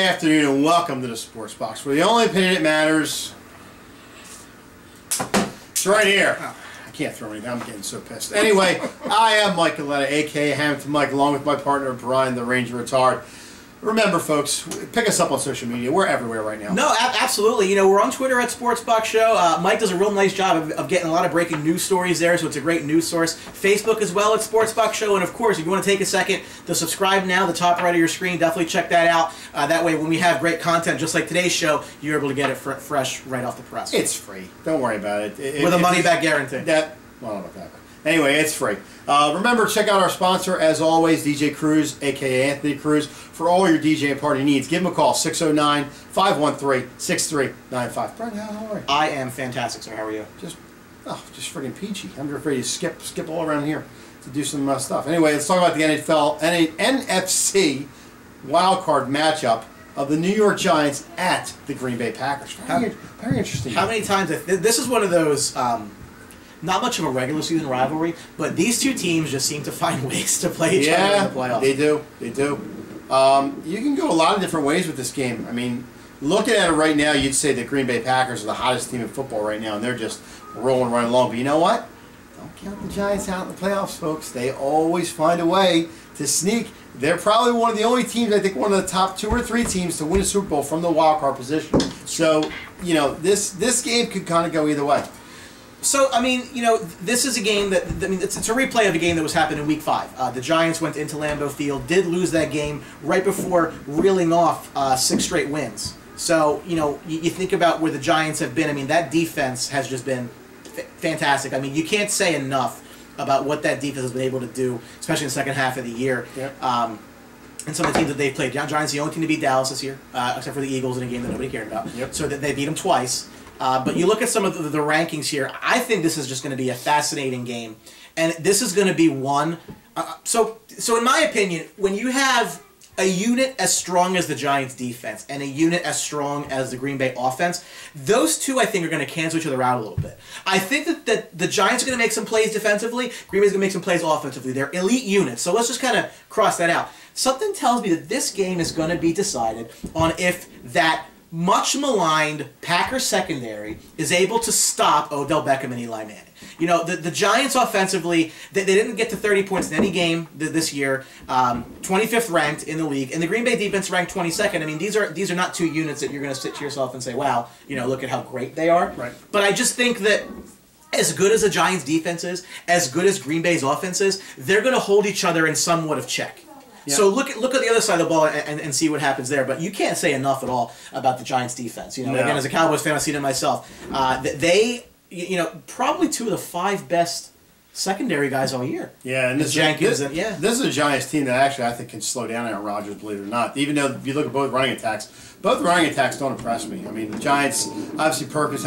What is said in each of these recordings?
afternoon and welcome to the Sports Box, where the only opinion that matters is right here. I can't throw anything. I'm getting so pissed. Anyway, I am Mike Aletta, a.k.a. Hamilton Mike, along with my partner Brian, the Ranger Retard. Remember, folks, pick us up on social media. We're everywhere right now. No, absolutely. You know, we're on Twitter at Sports Box Show. Mike does a real nice job of getting a lot of breaking news stories there, so it's a great news source. Facebook as well at Sports Box Show. And, of course, if you want to take a second to subscribe now, the top right of your screen, definitely check that out. That way, when we have great content, just like today's show, you're able to get it fresh right off the press. It's free. Don't worry about it. With a money-back guarantee. Well, I don't know about that. Anyway, it's free. Remember, check out our sponsor, as always, DJ Cruz, a.k.a. Anthony Cruz, for all your DJ and party needs. Give him a call, 609-513-6395. Brian, how are you? I am fantastic, sir. How are you? Just freaking peachy. I'm just ready to skip all around here to do some stuff. Anyway, let's talk about the NFC Wildcard matchup of the New York Giants at the Green Bay Packers. Very interesting. How many times... This is one of those... not much of a regular season rivalry, but these two teams just seem to find ways to play each other in the playoffs. They do. They do. You can go a lot of different ways with this game. I mean, looking at it right now, you'd say the Green Bay Packers are the hottest team in football right now, and they're just rolling right along. But you know what? Don't count the Giants out in the playoffs, folks. They always find a way to sneak. They're probably one of the only teams, I think one of the top 2 or 3 teams to win a Super Bowl from the wild card position. So, you know, this game could kind of go either way. So, I mean, you know, this is a game that, I mean, it's a replay of a game that was happening in Week 5. The Giants went into Lambeau Field, did lose that game right before reeling off 6 straight wins. So, you know, you think about where the Giants have been. I mean, that defense has just been fantastic. I mean, you can't say enough about what that defense has been able to do, especially in the second half of the year. Yep. And some of the teams that they've played. Giants the only team to beat Dallas this year, except for the Eagles in a game that nobody cared about. Yep. So that they beat them twice. But you look at some of the rankings here, I think this is just going to be a fascinating game. And this is going to be one... So in my opinion, when you have a unit as strong as the Giants' defense and a unit as strong as the Green Bay offense, those two, I think, are going to cancel each other out a little bit. I think that the Giants are going to make some plays defensively. Green Bay's going to make some plays offensively. They're elite units. So let's just kind of cross that out. Something tells me that this game is going to be decided on if that much maligned Packers secondary is able to stop Odell Beckham and Eli Manning. You know, the Giants offensively, they didn't get to 30 points in any game this year, 25th ranked in the league, and the Green Bay defense ranked 22nd. I mean, these are not two units that you're going to sit to yourself and say, wow, you know, look at how great they are. Right. But I just think that as good as the Giants defense is, as good as Green Bay's offense is, they're going to hold each other in somewhat of check. Yep. So look at the other side of the ball and see what happens there. But you can't say enough at all about the Giants' defense. You know, again, as a Cowboys fan, I've seen it myself. You know, probably 2 of the 5 best secondary guys all year. Yeah, and this is a Giants team that actually I think can slow down Aaron Rodgers, believe it or not. Even though if you look at both running attacks don't impress me. I mean, the Giants, obviously Perkins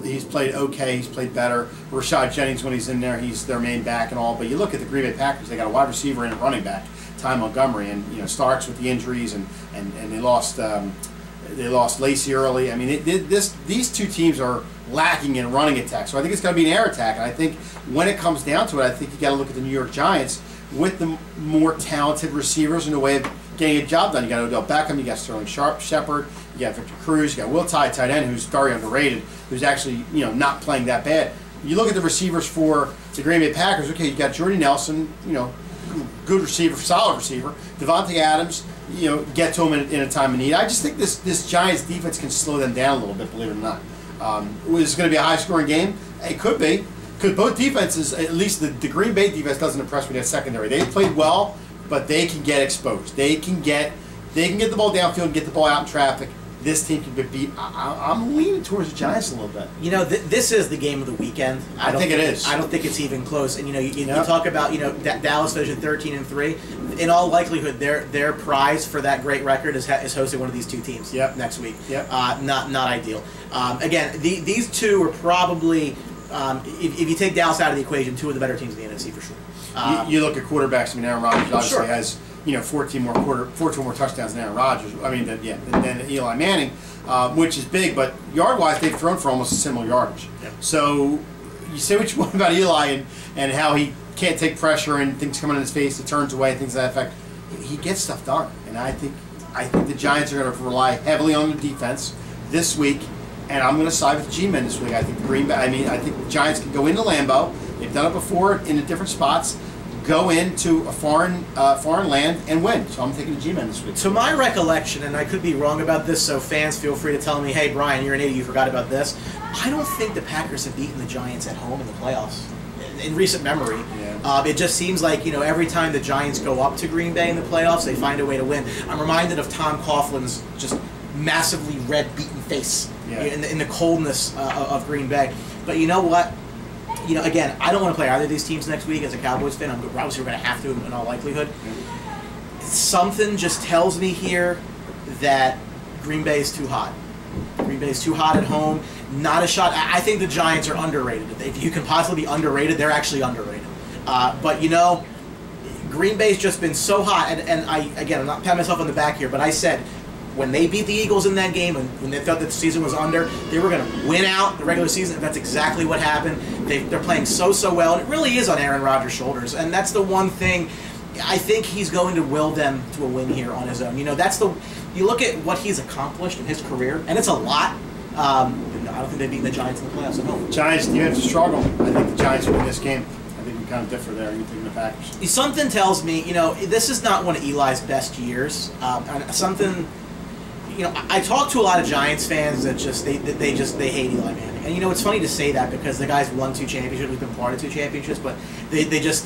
he's played okay, he's played better. Rashad Jennings, when he's in there, he's their main back and all. But you look at the Green Bay Packers, they got a wide receiver and a running back, Ty Montgomery, and you know, Starks with the injuries, and they lost Lacey early. I mean, these two teams are lacking in running attack, so I think it's going to be an air attack. And I think when it comes down to it, I think you got to look at the New York Giants with the more talented receivers in the way of getting a job done. You got Odell Beckham, you got Sterling Shepard, you got Victor Cruz, you got Will Tye, tight end, who's very underrated, who's actually not playing that bad. You look at the receivers for the Green Bay Packers. Okay, you got Jordy Nelson, good receiver, solid receiver. Devontae Adams, get to him in a time of need. I just think this Giants defense can slow them down a little bit, believe it or not. Is it going to be a high-scoring game? It could be. Because both defenses, at least the Green Bay defense doesn't impress me, that secondary. They played well, but they can get exposed. They can get the ball downfield and get the ball out in traffic. This team can be beat. I'm leaning towards the Giants a little bit. You know, this is the game of the weekend. I think it is. I don't think it's even close. And you talk about Dallas finishing 13-3. In all likelihood, their prize for that great record is hosting one of these two teams next week. Yep. Not ideal. Again, these two are probably, if you take Dallas out of the equation, 2 of the better teams in the NFC for sure. You look at quarterbacks. I mean, Aaron Rodgers obviously has 14 more touchdowns than Aaron Rodgers. I mean, than Eli Manning, which is big. But yard-wise, they've thrown for almost a similar yardage. Yep. So you say what you want about Eli and how he can't take pressure and things coming in his face, he turns away, things of that effect. He gets stuff done, and I think I think the Giants are going to rely heavily on the defense this week, and I'm going to side with the G-men this week. I think I think the Giants can go into Lambeau. They've done it before in the different spots. Go into a foreign land and win. So I'm taking the G-men this week. To my recollection, and I could be wrong about this, so fans feel free to tell me, hey, Brian, you're an idiot, you forgot about this. I don't think the Packers have beaten the Giants at home in the playoffs in recent memory. Yeah. It just seems like, every time the Giants go up to Green Bay in the playoffs, they find a way to win. I'm reminded of Tom Coughlin's just massively red, beaten face in the coldness of Green Bay. But you know what? Again, I don't want to play either of these teams next week as a Cowboys fan. Obviously, we're going to have to in all likelihood. Something just tells me here that Green Bay is too hot. Green Bay is too hot at home. Not a shot. I think the Giants are underrated. If you can possibly be underrated, they're actually underrated. But Green Bay's just been so hot. And I'm not patting myself on the back here, but I said, when they beat the Eagles in that game, and when they thought that the season was under, they were going to win out the regular season. That's exactly what happened. They're playing so well, and it really is on Aaron Rodgers' shoulders. And that's the one thing I think he's going to will them to a win here on his own. You look at what he's accomplished in his career, and it's a lot. I don't think they've beaten the Giants in the playoffs at home. Giants, you have to struggle. I think the Giants win this game. I think we kind of differ there. You're taking the Packers. Something tells me, this is not one of Eli's best years. I talk to a lot of Giants fans that they hate Eli Manning, and it's funny to say that because the guy's won 2 championships, he's been part of 2 championships, but they just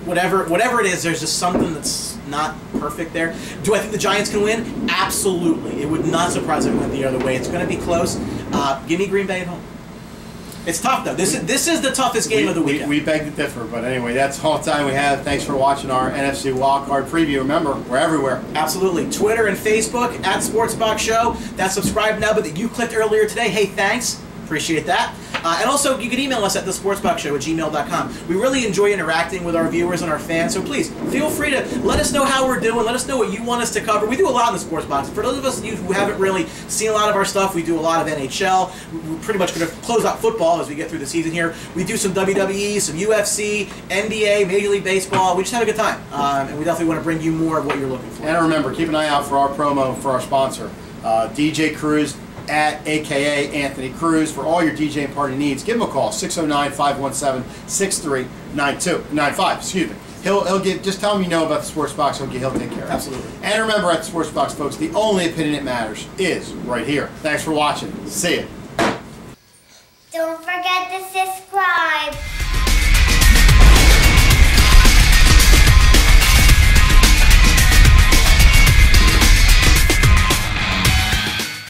whatever it is, there's just something that's not perfect there. Do I think the Giants can win? Absolutely. It would not surprise me if it went the other way. It's going to be close. Give me Green Bay at home. It's tough, though. This is the toughest game of the weekend. We beg to differ, but anyway, that's all the time we have. Thanks for watching our NFC Wildcard preview. Remember, we're everywhere. Absolutely. Twitter and Facebook, @SportsBox Show. That's subscribe now, but that you clicked earlier today. Hey, thanks. Appreciate that. And also, you can email us at thesportsboxshow@gmail.com. We really enjoy interacting with our viewers and our fans, so please, feel free to let us know how we're doing. Let us know what you want us to cover. We do a lot in the Sports Box. For those of us who haven't really seen a lot of our stuff, we do a lot of NHL. We're pretty much going to close out football as we get through the season here. We do some WWE, some UFC, NBA, Major League Baseball. We just have a good time. And we definitely want to bring you more of what you're looking for. And remember, keep an eye out for our promo for our sponsor, DJ Cruz, aka Anthony Cruz, for all your DJing party needs. Give him a call, 609-517-6395. Excuse me. He'll just tell him you know about the Sports Box. He'll take care of it. Absolutely. And remember, at the Sports Box, folks, the only opinion that matters is right here. Thanks for watching. See ya. Don't forget to subscribe.